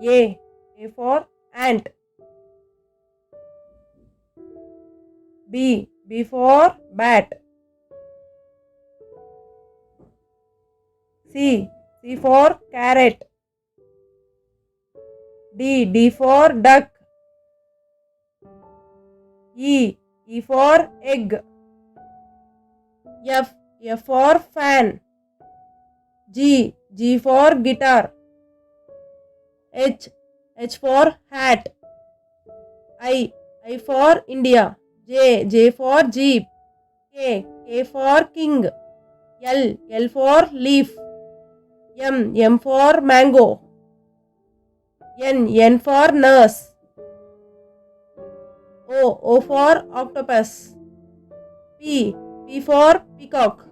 A for ant. B for bat. C for carrot. D for duck. E for egg. F for fan. G for guitar. H for hat. I for India. J for jeep. K for king. L for leaf. M for mango. N for nurse. O for octopus. P for peacock.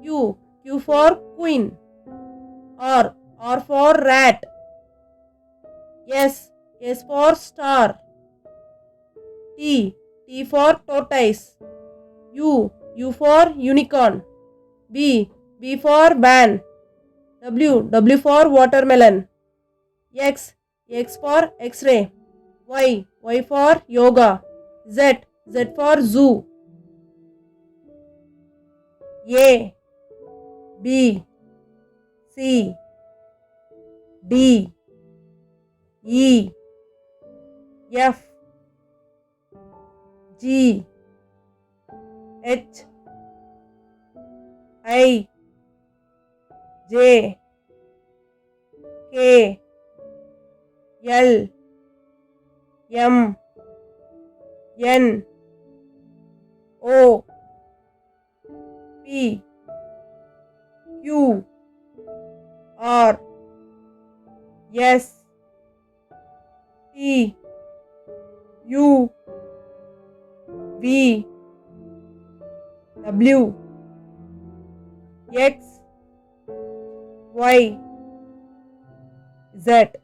Q for queen. R for rat. S for star. T for tortoise. U for unicorn. B for ban. W for watermelon. X for X-ray. Y for yoga. Z for zoo. A B C D E F G H I J K L M N O P Q R S T U V W X Y Z.